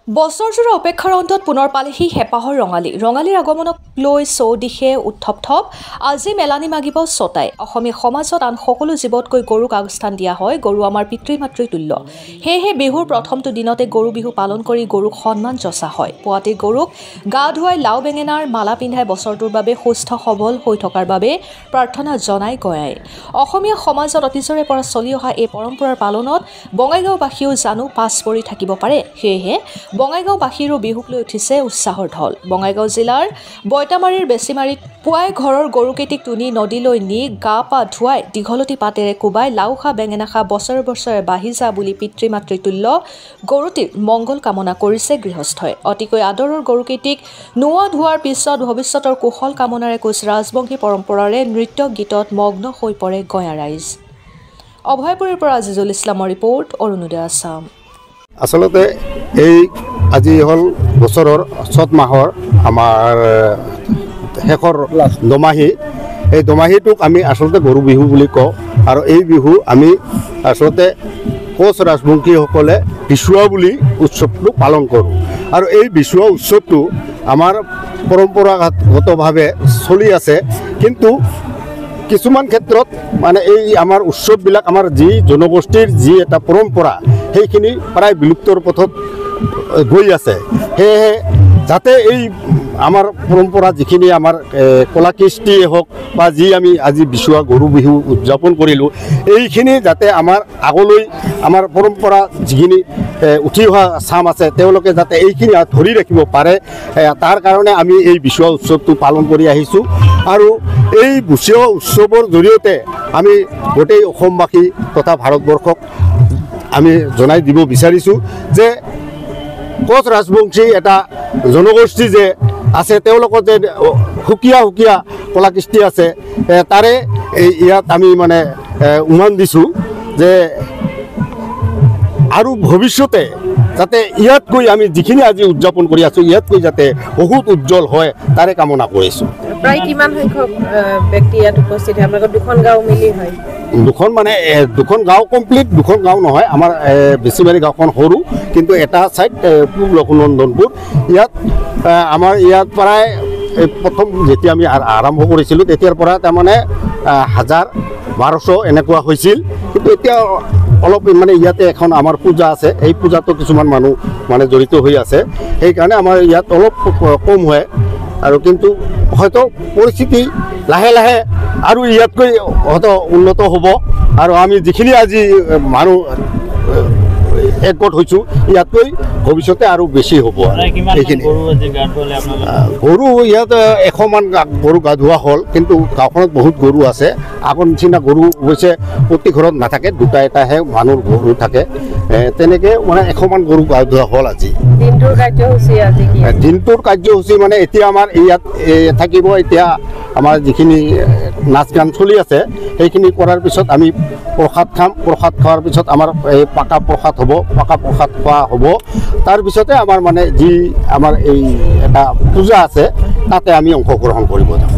বছৰজোৰা অপেক্ষাৰ অন্তত পুনৰ পালেহি হেঁপাহৰ ৰঙালীৰ আগমনক লৈ চৌদিশে উত্থপ থপ। আজি মেলানি মাগিব ছটাই। অসমীয়া সমাজত আন সকলো জীৱতকৈ গৰুক আগস্থান দিয়া হয়। গৰু আমাৰ পিতৃ মাতৃ তুল্য। সেয়েহে বিহুৰ প্ৰথমটো দিনতে গৰু বিহু পালন কৰি গৰুক সন্মান যচা হয়। পুৱাতেই গৰুক গা ধুৱাই লাও বেঙেনাৰ মালা পিন্ধাই বছৰটোৰ বাবে সুস্থ সবল হৈ থকাৰ বাবে প্ৰাৰ্থনা জনাই গঞাই। অসমীয়া সমাজত অতীজৰে পৰা চলি অহা এই পৰম্পৰাৰ পালনত বঙাইগাঁওবাসীয়েও জানো পাছ পৰি থাকিব পাৰে। সেয়েহে বঙাইগাঁওবাসীৰো বিহুক লৈ উঠিছে উৎসাহৰ ঢল। বঙাইগাঁও জিলাৰ বৈতামাৰীৰ বেছিমাৰীত পুৱাই ঘৰৰ গৰুকেইটিক টুনি নদীলৈ নি গা পা ধুৱাই দীঘলতি পাতেৰে কোবাই লাও খা বেঙেনা খা বছৰে বছৰে বাঢ়ি যা বুলি পিতৃ মাতৃ তুল্য গৰুটিৰ মংগল কামনা কৰিছে গৃহস্থই। অতিকৈ আদৰৰ গৰুকেইটিক নোৱা ধোৱাৰ পিছত ভৱিষ্যতৰ কুশল কামনাৰে কোচ ৰাজবংশী পৰম্পৰাৰে নৃত্য গীতত মগ্ন হৈ পৰে গঞা ৰাইজ। অভয়পুৰীৰ পৰা আজিজুল ইছলামৰ ৰিপৰ্ট, অৰুণোদয় আছাম। আচলতে এই আজি হ'ল বছৰৰ চ'ত মাহৰ আমাৰ শেষৰ দমাহী। এই দমাহীটোক আমি আচলতে গৰু বিহু বুলি কওঁ আৰু এই বিহু আমি আচলতে কোচ ৰাজবংশীসকলে বিচুৱা বুলি উৎসৱটো পালন কৰোঁ। আৰু এই বিচুৱা উৎসৱটো আমাৰ পৰম্পৰাগতভাৱে চলি আছে, কিন্তু কিছুমান ক্ষেত্ৰত মানে এই আমাৰ উৎসৱবিলাক আমাৰ যি জনগোষ্ঠীৰ যি এটা পৰম্পৰা সেইখিনি প্ৰায় বিলুপ্তৰ পথত গৈ আছে। সেয়েহে যাতে এই আমাৰ পৰম্পৰা যিখিনি আমাৰ কলা কৃষ্টিয়ে হওক বা যি আমি আজি বিচুৱা গৰু বিহু উদযাপন কৰিলোঁ, এইখিনি যাতে আমাৰ আগলৈ আমাৰ পৰম্পৰা যিখিনি উঠি অহা চাম আছে তেওঁলোকে যাতে এইখিনি ধৰি ৰাখিব পাৰে, তাৰ কাৰণে আমি এই বিচুৱা উৎসৱটো পালন কৰি আহিছোঁ। আৰু এই বিচুৱা উৎসৱৰ জৰিয়তে আমি গোটেই অসমবাসী তথা ভাৰতবৰ্ষক আমি জনাই দিব বিচাৰিছোঁ যে কোচ ৰাজবংশী এটা জনগোষ্ঠী যে আছে, তেওঁলোকৰ যে সুকীয়া সুকীয়া কলাকৃষ্টি আছে, তাৰে ইয়াত আমি মানে উমান দিছোঁ যে আৰু ভৱিষ্যতে যাতে ইয়াতকৈ আমি যিখিনি আজি উদযাপন কৰি আছোঁ ইয়াতকৈ যাতে বহুত উজ্জ্বল হয় তাৰে কামনা কৰিছোঁ। প্ৰায় কিমান সংখ্যক ব্যক্তি ইয়াত উপস্থিত হয়? আপোনালোকৰ দুখন গাঁও মিলি হয়? দুখন মানে দুখন গাঁও কমপ্লিট, দুখন গাঁও নহয়। আমাৰ বেছিমাৰী গাঁওখন সৰু, কিন্তু এটা ছাইড পূব লক্ষ্মীনন্দনপুৰ। ইয়াত আমাৰ ইয়াত প্ৰায় প্ৰথম যেতিয়া আমি আৰম্ভ কৰিছিলোঁ তেতিয়াৰ পৰা তাৰমানে 1000-1200 এনেকুৱা হৈছিল। কিন্তু এতিয়া অলপ মানে ইয়াতে এখন আমাৰ পূজা আছে, এই পূজাতো কিছুমান মানুহ মানে জড়িত হৈ আছে, সেইকাৰণে আমাৰ ইয়াত অলপ কম হয়। আৰু কিন্তু হয়তো পৰিস্থিতি লাহে লাহে আৰু ইয়াতকৈ হয়তো উন্নত হ'ব। আৰু আমি যিখিনি আজি মানুহ একগোট হৈছোঁ ইয়াতকৈ ভৱিষ্যতে আৰু বেছি হ'ব। এইখিনি গৰু ইয়াত 100 মান গৰু গা ধোৱা হ'ল, কিন্তু গাঁওখনত বহুত গৰু আছে। আগৰ নিচিনা গৰু অৱশ্যে প্ৰতি ঘৰত নাথাকে, দুটা এটাহে মানুহৰ গৰু থাকে। তেনেকৈ মানে 100 মান গৰু গা ধোৱা হ'ল আজি। দিনটোৰ কাৰ্যসূচী মানে এতিয়া আমাৰ ইয়াত থাকিব। এতিয়া আমাৰ যিখিনি নাচ গান চলি আছে সেইখিনি কৰাৰ পিছত আমি প্ৰসাদ খাম। প্ৰসাদ খোৱাৰ পিছত আমাৰ এই পাকা প্ৰসাদ হ'ব, পাকা প্ৰসাদ খোৱা হ'ব। তাৰপিছতে আমাৰ মানে যি আমাৰ এই এটা পূজা আছে তাতে আমি অংশগ্ৰহণ কৰিব যাম।